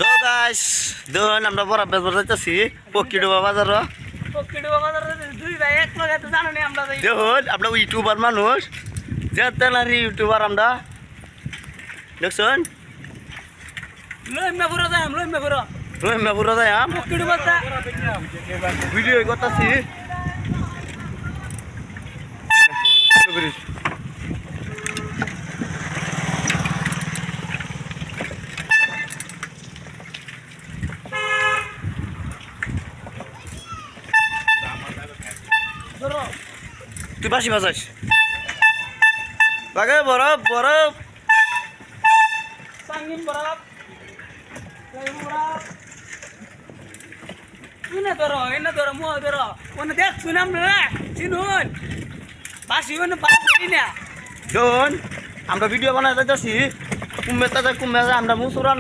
So guys দেখুন আমরা বরাবর যাইতেছি পকিডোবা বাজার। দুই ভাই এক লগে তো জানো নি আমরা দেখুন আমরা ইউটিউবার মানুষ যেতেনারি ইউটিউবার আমরা দেখছেন লইমা পুরো যাই লইমা পুরো রহিমা পুরো যাই পকিডোবা ভিডিও করতেছি। ধরো তুই বাসি বাজাস বাগে বরফ বরফ সাঙ্গিন বরফ বরফ এনে ধরো মো ধরো ওনে দেখ শুনাম না চিনুন বাসি ওনে বাসি না দেখুন আমরা ভিডিও বানাই যাইতেছি কুম্ভে আমরা মুসুরা